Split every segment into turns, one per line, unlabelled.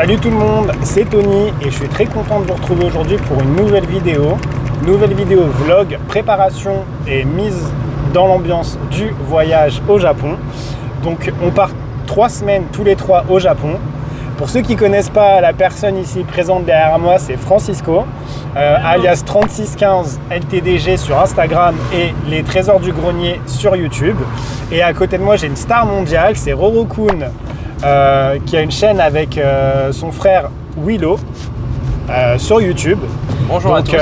Salut tout le monde, c'est Tony et je suis très content de vous retrouver aujourd'hui pour une nouvelle vidéo. Nouvelle vidéo vlog, préparation et mise dans l'ambiance du voyage au Japon. Donc on part 3 semaines tous les 3 au Japon. Pour ceux qui ne connaissent pas la personne ici présente derrière moi, c'est Francisco, alias 3615 LTDG sur Instagram et les Trésors du Grenier sur YouTube. Et à côté de moi, j'ai une star mondiale, c'est Roro-kun, qui a une chaîne avec son frère Willow sur YouTube.
Bonjour à tous.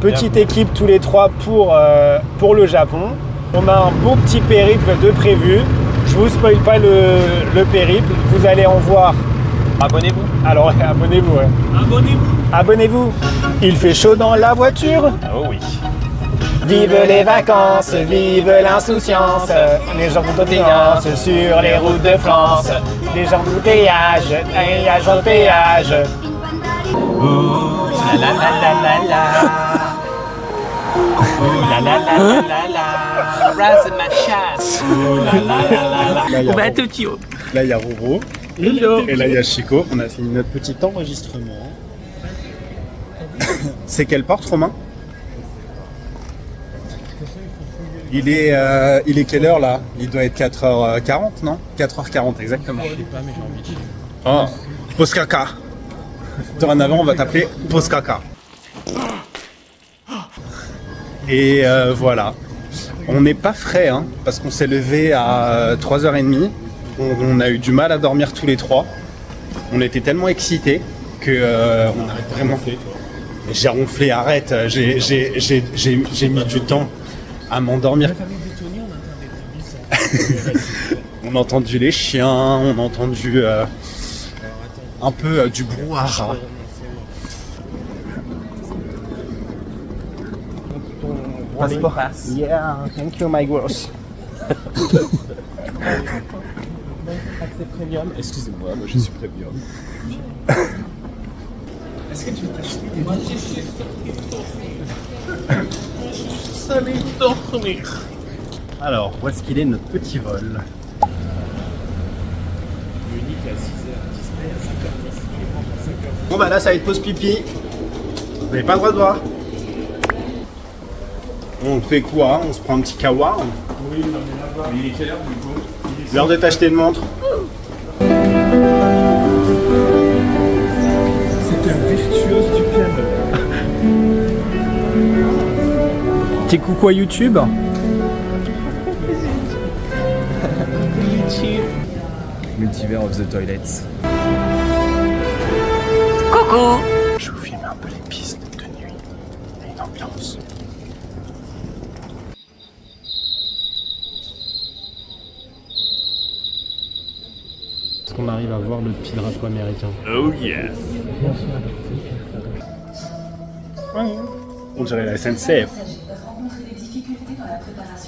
Petite équipe tous les 3 pour le Japon. On a un bon petit périple de prévu. Je vous spoil pas le périple, vous allez en voir.
Abonnez-vous.
Alors abonnez-vous, ouais. Abonnez-vous. Il fait chaud dans la voiture.
Oh oui.
Vive les vacances, vive l'insouciance. Les embouteillages sur les routes de France. Les embouteillages, en péage.
Ouh la la la la la. Ouh la la la la la la. Rise in my chasse. Ouh la la la la la.
On va être petit haut. Là il y a Roro.
Hello.
Et là il y a Chico. On a fini notre petit enregistrement. C'est quelle porte, Romain? Il est quelle heure là? Il doit être 4h40, non? 4h40 exactement. Je sais pas, mais j'ai envie de... Oh, Poskaka. Dorénavant, on va t'appeler Poskaka. Et voilà. On n'est pas frais, hein, parce qu'on s'est levé à 3h30. On a eu du mal à dormir tous les 3. On était tellement excités que on avait vraiment fait. J'ai ronflé, arrête. J'ai mis du temps à m'endormir. On a entendu les chiens, on a entendu un peu du brouhaha. Passeport. Yeah, thank you my gross.
Accès premium. Excusez-moi, moi je suis premium. Est-ce que tu veux t'acheter des
Alors, où est-ce qu'il est notre petit vol?
Unique à 6h, display à 5h10, il est pas à 5h.
Bon bah là ça va être pause pipi. Vous n'avez pas le droit de voir. On fait quoi? On se prend un petit kawa.
Oui, non mais là-bas. Mais il est quelle heure du coup?
L'heure de t'acheter une montre.
C'est un virtuose du piano.
T'es coucou à YouTube?
Multivers of the Toilets.
Coucou! Je vous filme un peu les pistes de nuit et une ambiance. Est-ce qu'on arrive à voir le petit drapeau américain?
Oh yes.
On dirait la SNCF.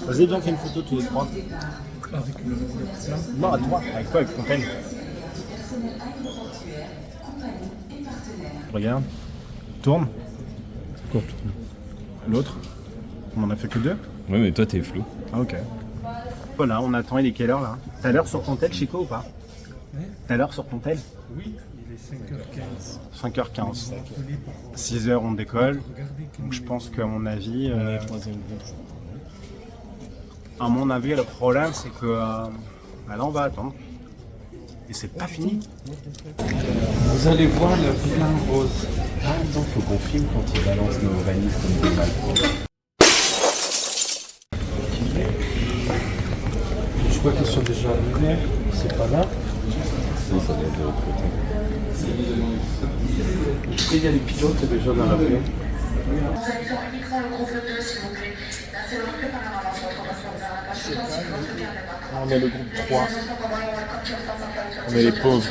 Vas-y, viens, on fait une photo tous les 3.
Avec le plan.
Non, à toi. Avec toi, avec ton pen. Regarde. Tourne.
Quoi,
L'autre. On en a fait que 2.
Oui, mais toi t'es flou.
Ah, ok. Voilà, on attend. Il est quelle heure là? T'as l'heure sur ton tel, Chico, ou pas? T'as l'heure sur ton tel?
Oui, il est 5h15.
5h15. 6h on décolle. Donc je pense qu'à mon avis, le problème c'est que là on va attendre. Et c'est pas fini.
Vous allez voir le vilain rose. Par exemple, faut qu'on filme quand il balance nos valises comme des malpropres. Je crois qu'ils sont déjà arrivés. C'est pas là. Si, ça doit être de l'autre côté. Après, il y a les pilotes déjà dans l'avion.
Nous avisons uniquement le groupe 2, s'il vous plaît. C'est leur préparation à votre
On est le groupe 3. On est les pauvres.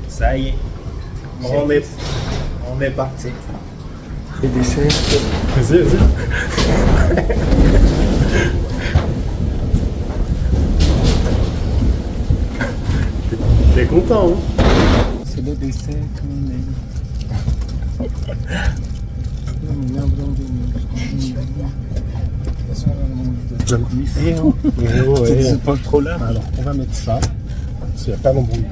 Ça y est. On est parti.
Les desserts.
Vas-y. T'es content, hein?
C'est le dessert qu'on aime.
C'est pas trop là. Alors, on va mettre ça. Parce qu'il n'y a pas d'embrouille.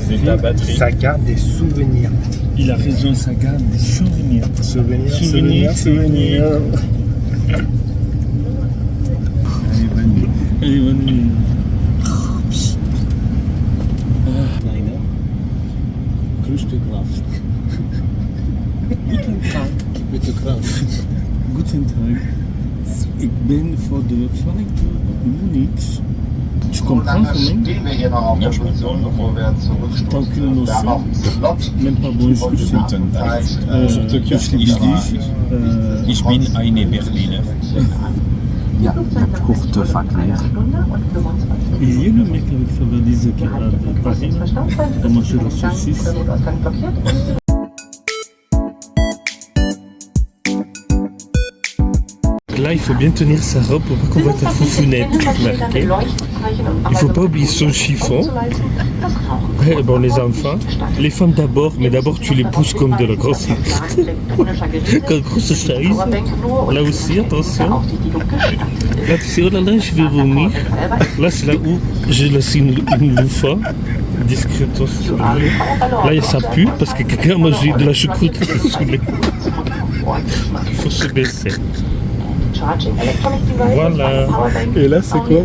C'est ta batterie.
Ça garde des souvenirs.
Il a raison, ça garde des souvenirs.
Souvenirs.
Allez, bonne nuit. Guten Tag. Ik ben voor de flight Munich. Tu comprends quand même?
Ja, je comprends.
T'as aucune notion? Même pas bonjour.
Guten Tag. Ich bin eine Berliner. Ja, kurze Verkehr.
Il y a le mec avec sa valise qui va de Paris, qui a mangé la saucisse. Là, il faut bien tenir sa robe pour pas qu'on voit ta foufounette marquée. Il faut pas oublier son chiffon. Bon, les enfants. Les femmes d'abord, mais d'abord tu les pousses comme de la grosse comme grosse chaise. Là aussi, attention. Là, tu sais, oh là là, je vais vomir. Là, c'est là où j'ai laissé une loufa. Discrètement. Là, ça pue parce que quelqu'un a mangé de la choucroute qui est saoulé. Il faut se baisser. Voilà.
Et là, c'est quoi?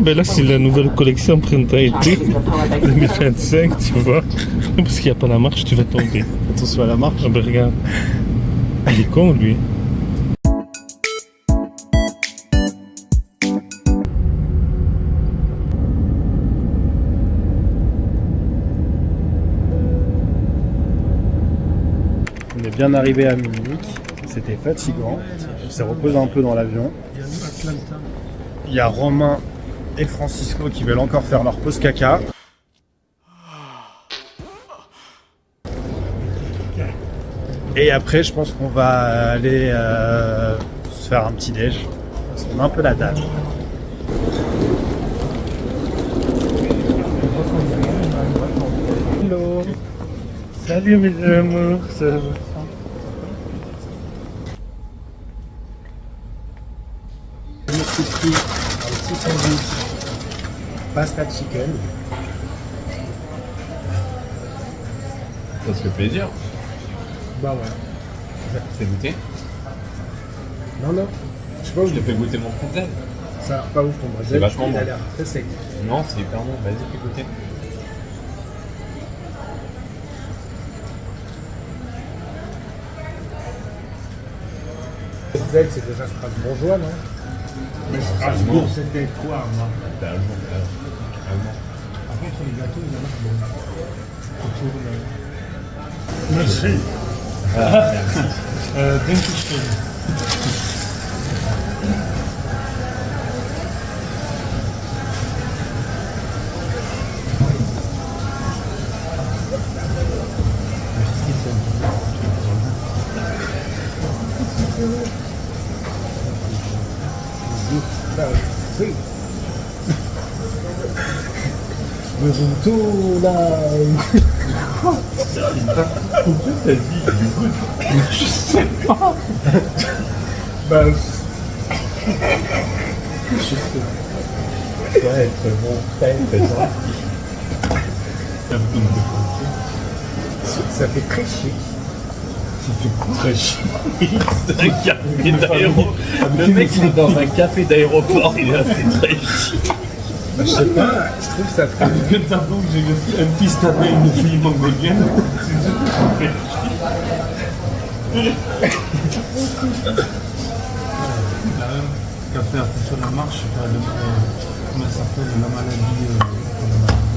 Ben là, c'est la nouvelle collection printemps-été 2025, tu vois. Parce qu'il n'y a pas la marche, tu vas tomber.
Attention à la marche.
Ah ben regarde. Il est con, lui.
On est bien arrivé à Munich. C'était fatigant. On s'est reposé un peu dans l'avion. Il y a Romain et Francisco qui veulent encore faire leur pause caca. Et après, je pense qu'on va aller se faire un petit déj. Parce qu'on a un peu la dalle.
Hello. Salut mes amours. Ça va?
Je me suis pris un petit sandwich pasta chicken.
Ça se fait plaisir.
Bah ouais.
Ça te fait goûter?
Non, non. Je sais pas où
Je te fais goûter mon bretzel.
Ça a l'air pas ouf ton bretzel.
C'est vachement
Il a
bon.
l'air très sec.
Non, c'est hyper bon. Vas-y, fais goûter.
Le bretzel, c'est déjà strasbourgeois, non?
Mais Strasbourg, c'était quoi, moi?
T'es allemand. Allemand.
Par contre, les gâteaux, ils en ont bon. Merci. Dankeschön.
Tout là.
Pourquoi t'as dit du goût? Je sais pas.
Bah,
Ça va être bon, très gentil.
ça fait très chic.
Très chic. C'est un café d'aéroport. Le mec il est dans un café d'aéroport, il est assez très chic.
Bah, je sais pas, je trouve que ça fait.
Que t'as donc j'ai un fils tapé une fille mongolienne. Café attention à la marche, comment ça s'appelle la maladie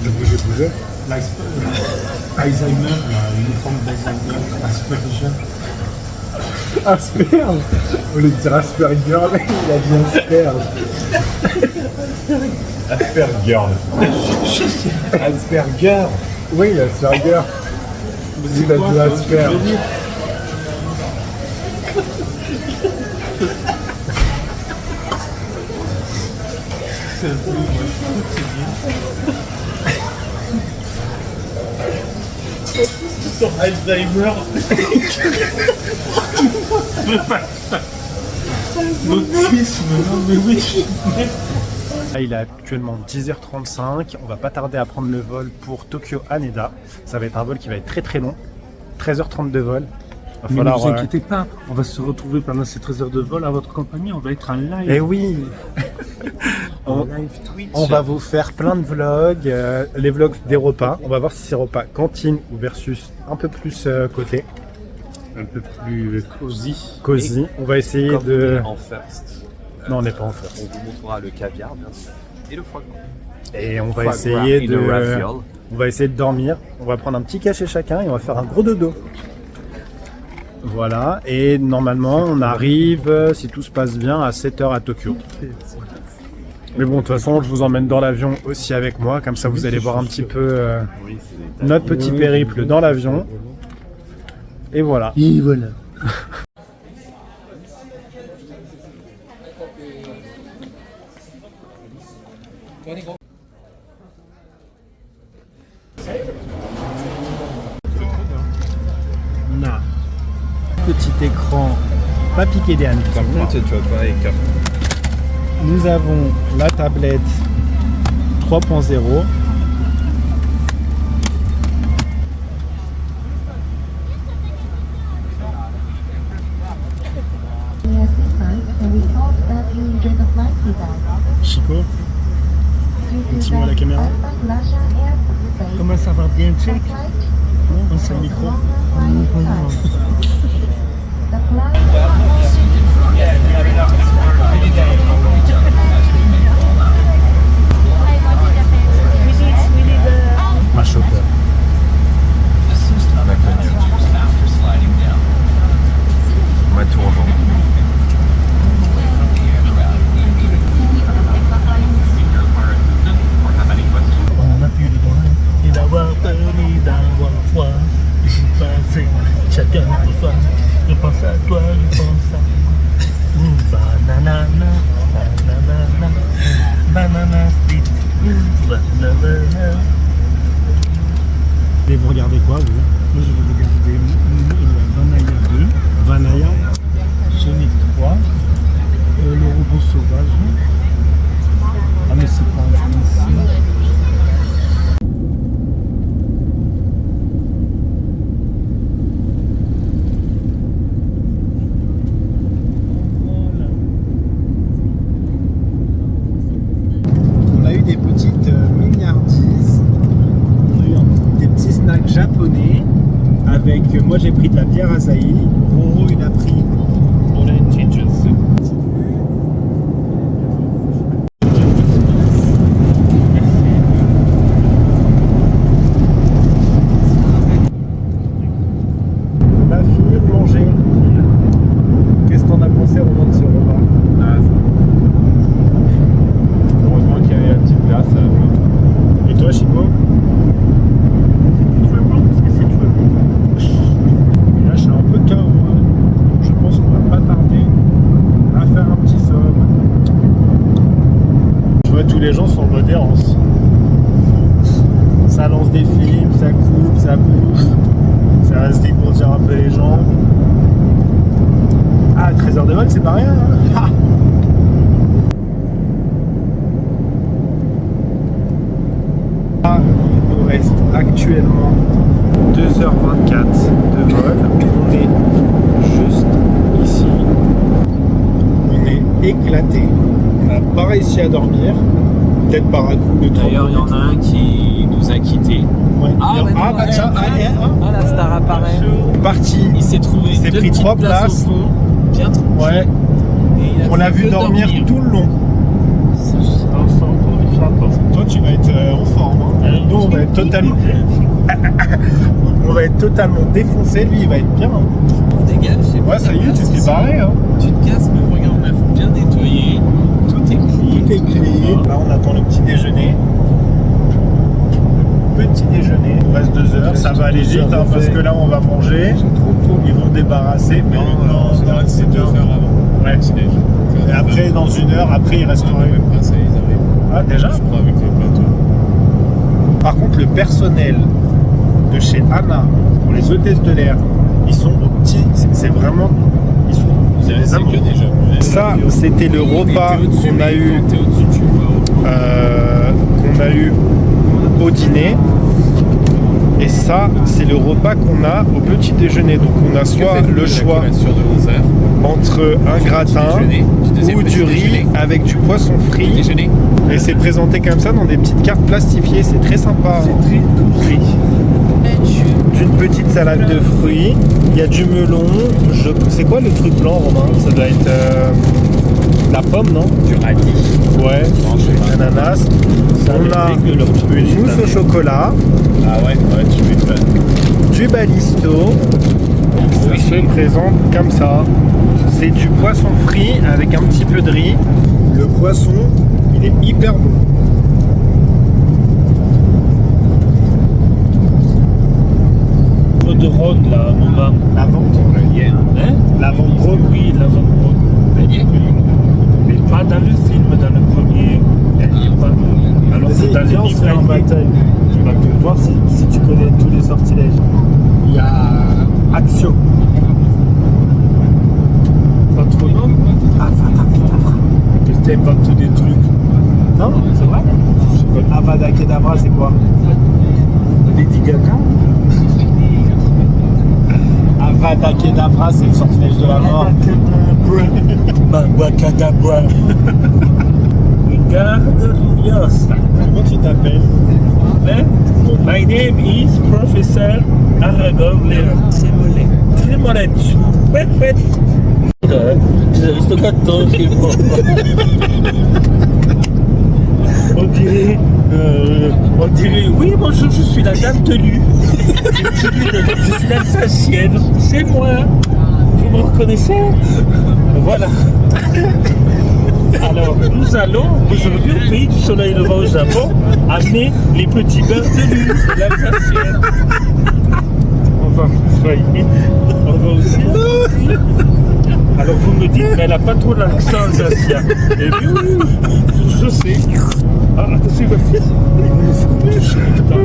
Je bougeais.
Alzheimer, une forme d'Alzheimer, Asperger.
Asperge. Au lieu de dire Asperger, il a dit Asperge.
Asperger.
Asperger. Oui, Asperger. Il a dit Asperge.
Sur Alzheimer. L'autisme, non mais oui.
Là, il est actuellement 10h35. On va pas tarder à prendre le vol pour Tokyo Haneda. Ça va être un vol qui va être très très long. 13h30 de vol.
Mais ne vous inquiétez pas, on va se retrouver pendant ces 13 heures de vol à votre compagnie, on va être en live.
Eh oui.
Live Twitch.
On va vous faire plein de vlogs, les vlogs des repas. On va voir si c'est repas cantine ou versus un peu plus côté.
Un peu plus
Cosy. On va essayer
Comme on
de...
est en first,
Non, on n'est pas en first.
on vous montrera le caviar bien sûr et le foie gras.
Et on va
Foie
essayer
gras in a
de...
raviol.
On va essayer de dormir. On va prendre un petit cachet chacun et on va faire un gros dodo. Voilà. Et normalement, on arrive, si tout se passe bien, à 7h à Tokyo. Mais bon, de toute façon, je vous emmène dans l'avion aussi avec moi. Comme ça, vous allez voir un petit peu notre petit périple dans l'avion. Et voilà.
Et voilà.
On a petit écran, pas piqué des hannetons.
Par contre, tu vas pas écarter.
Nous avons la tablette 3.0. Chico, un petit mot à la caméra.
Comment ça va bien, Tchèque? On sait le micro.
Ma chopper.
Ma tour en jambe.
On a plus le droit ni d'avoir peur ni d'avoir froid. Passer chacun pour soi. Je pense à toi, je pense à banana, banana, banana split, banana.
Et vous regardez quoi, vous?
Moi je vais regarder Vanaya 2,
Vanaya.
Sonic 3, le robot sauvage. Ah mais c'est pas en français.
On a eu des petites milliardises. On a eu des petits snacks japonais. Avec, moi j'ai pris de la bière Asahi. Roro il a pris orange juice. On a fini de manger. Qu'est-ce que t'en as pensé Romain de ce repas?
Heureusement qu'il y avait la petite place.
Et toi Chico? Et là je suis un peu KO. Je pense qu'on va pas tarder à faire un petit somme. Tu vois, tous les gens sont en mode errance. Ça lance des films, ça coupe, ça bouge. Ça reste dégourdir un peu les gens. Ah, 13 heures de vol, c'est pas rien. Hein. Ah, il nous reste actuellement 2h24 de vol. On est juste ici. On est éclaté. On n'a pas réussi à dormir. Peut-être par un coup de temps.
D'ailleurs, il y en a un qui nous a quittés.
Ouais.
Ah, ouais,
bah
ouais,
tiens,
ouais.
allez, hein.
Ah, la star apparaît.
Parti.
Il s'est trouvé
Il s'est
deux
pris
petites
3
places
places.
au fond, bien tranquille.
Ouais.
Et il a
On l'a
fait
vu
que
dormir tout le long. Toi, tu vas être en forme. Hein. Nous, on va être totalement. On va être totalement défoncé. Lui, il va être bien. Hein.
On dégage, c'est
Ouais, ça y est, tu t'es barré. Hein.
Tu te casses, mais regarde, on a bien nettoyé. Tout est clean.
Tout est clean. Là, on attend le petit déjeuner. Petit déjeuner. Il nous reste 2 heures. Ça va aller vite hein, parce que là, on va manger. Ils vont débarrasser. Mais non, c'est 2 heures avant. Ouais. Et après, dans 1 heure, après, il restera.
Ça, ils arrivent.
Ah, déjà?
Je crois avec les plateaux.
Par contre, le personnel de chez Anna, pour les hôtesses de l'air, ils sont au petit. C'est vraiment. Ils
c'est que des jeux.
Ça, c'était le repas qu'on a eu, au dîner. Et ça, c'est le repas qu'on a au petit déjeuner. Donc on a soit le choix entre un gratin ou du riz avec du poisson frit. Et c'est présenté comme ça dans des petites cartes plastifiées. C'est très sympa.
C'est très doux.
D'une petite salade de fruits. Il y a du melon. C'est quoi le truc blanc, Romain? Ça doit être la pomme, non?
Du radis.
Ouais, ananas. On a une mousse au chocolat.
Ah ouais, tu m'étonnes.
Du balisto. Ça se présente comme ça. C'est du poisson frit avec un petit peu de riz. Le poisson, il est hyper bon.
De Rhône, là, Romain.
La vente,
Hein?
la vente Rhône.
Oui, la vente Rhône. Mais pas dans le film, dans le premier. Elle n'y est pas. Alors c'est dans le livre.
Tu vas voir si tu connais tous les sortilèges. Il y a Axio.
Pas trop, non? Je t'invente des trucs.
Non, c'est vrai. Avada Kedavra, c'est quoi?
Lady Gaga?
Avada Kedavra, c'est le sortilège de la mort.
Abracadabra. Regarde Liosa.
Comment tu t'appelles?
Hein? My name is Professor Aragorn Tremolench. Sto gatto che on dirait, oui bonjour, je suis la dame de Lu. Je suis l'Alsacienne, c'est moi. Vous me reconnaissez? Voilà. Alors, nous allons aujourd'hui au pays du soleil levant au Japon amener les petits beurres de Lu, l'Alsacienne. On va faillir. On va aussi. Alors vous me dites, mais elle n'a pas trop l'accent alsacien. Et puis oui, je sais. Ah, attention, il va faire. Il va nous faire toucher, putain.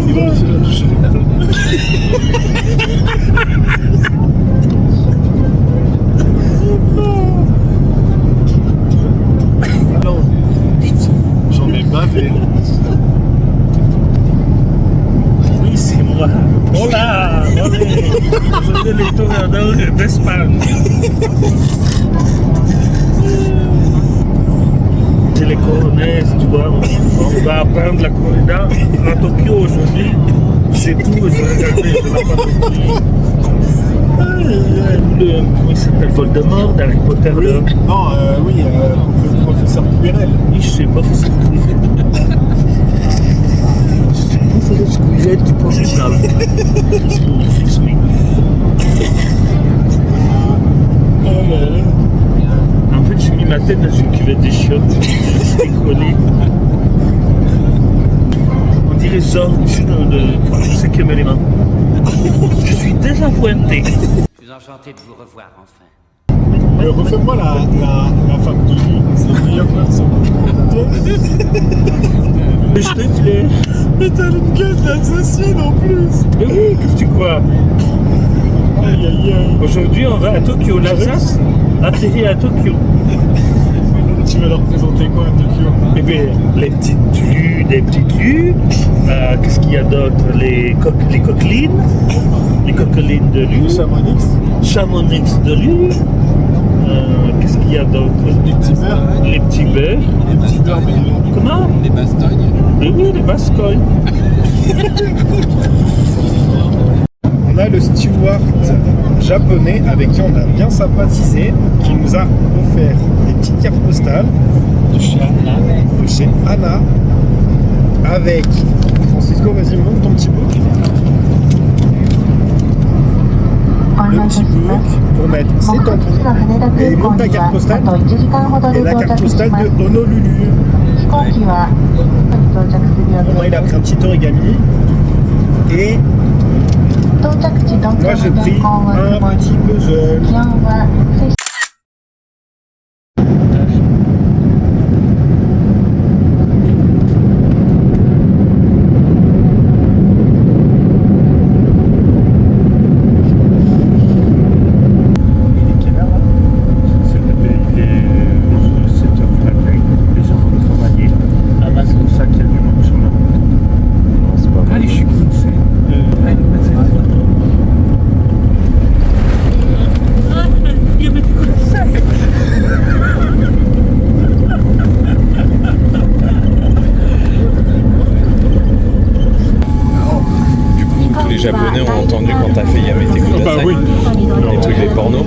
Il va nous faire toucher.
Non, j'en ai bavé.
Oui, c'est moi. Hola, je suis le tournador d'Espagne. C'est les coronesses, tu vois. On va apprendre la corrida à Tokyo aujourd'hui. C'est tout, je vais regarder, je vais pas compris. Comment il s'appelle? Voldemort d'Harry Potter là.
Non, oui, le professeur Quirrell.
Oui, je sais pas, c'est le squelette du Portugal. En fait, j'ai mis ma tête dans une cuvette des chiottes. Je suis collé. On dirait Georges de 5e élément. Je suis désappointé.
Je suis enchanté de vous revoir enfin.
Refais-moi la femme de Lee, c'est le meilleur perso.
Je te plais.
Mais t'as une gueule d'Alsacienne en plus.
Mais oui, qu'est-ce que tu crois?
Aïe aïe aïe.
Aujourd'hui, on va à Tokyo. L'Alsace atterrit à Tokyo.
Tu vas leur présenter quoi à Tokyo?
Eh bien, les petites lues. Qu'est-ce qu'il y a d'autre? Les coquelines. Les coquelines de Lu. Chamonix de Lu. Qu'est-ce qu'il y a d'autre?
Les petits beurres.
Les petits beurres.
Les petits beurres.
Comment?
Les bastognes.
Eh oui, les bascognes.
On a le steward japonais avec qui on a bien sympathisé, qui nous a offert des petites cartes postales de chez Anna, avec Francisco, vas-y monte ton petit book. Le petit book pour mettre ses tampons et monte ta carte postale et la carte postale de Honolulu. Bon, il a pris un petit origami et moi j'ai pris un petit puzzle.
les Japonais ont entendu quand t'as fait Yamete Kudasai.
Bah oui.
Les trucs des pornos.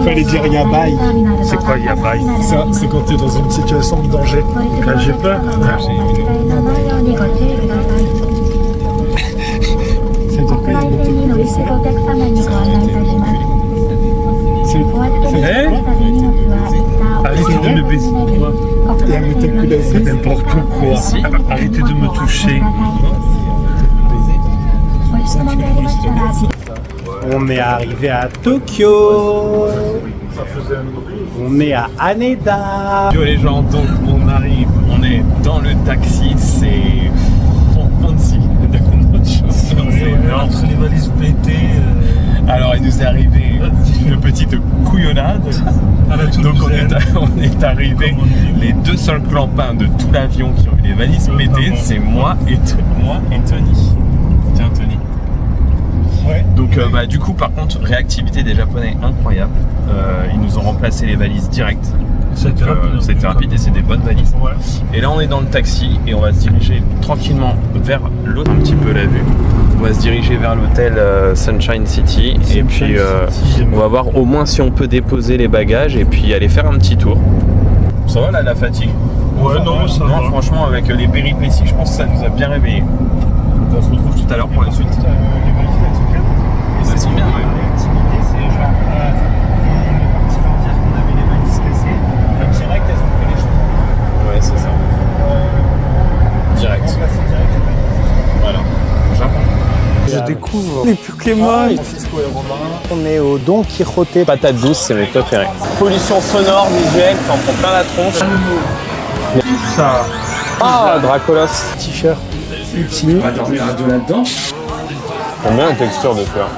Fallait dire yabai.
C'est quoi yabai?
Ça, c'est quand t'es dans une situation de danger.
Là, j'ai peur. Arrêtez de me baiser. N'importe quoi. Arrêtez de me toucher.
On est arrivé à Tokyo. On est à Haneda.
Yo les gens, donc on arrive, on est dans le taxi, c'est fancy de notre chose.
Entre les valises pétées.
Alors il nous est arrivé une petite couillonnade. Donc on est arrivé, les deux seuls clampins de tout l'avion qui ont eu les valises pétées, c'est moi et Tony. Tiens Tony.
Ouais.
Donc du coup par contre réactivité des Japonais incroyable. Ils nous ont remplacé les valises direct.
C'était
rapide et c'est des bonnes valises.
Ouais.
Et là on est dans le taxi et on va se diriger tranquillement vers l'autre, un petit peu la vue. On va se diriger vers l'hôtel Sunshine City et puis on va voir au moins si on peut déposer les bagages et puis aller faire un petit tour. Ça va là la fatigue?
Ouais, non, ça va.
Franchement avec les péripéties je pense que ça nous a bien réveillés. Donc on se retrouve tout à l'heure pour la suite. Elles sont bien, ouais.
L'activité, c'est genre, on est parti leur dire qu'on avait les valises cassées. Direct, elles ont pris les choses.
Ouais, c'est ça. Direct. Voilà. Japon.
Je découvre les plus cléments. On est au Don Quijote.
Patate douce, c'est mes préférés. Pollution sonore, visuelle, t'en prends plein la tronche.
Ça.
Ah, Dracolos.
T-shirt utile.
On va dormir à deux là-dedans. J'aime bien la texture de fleurs.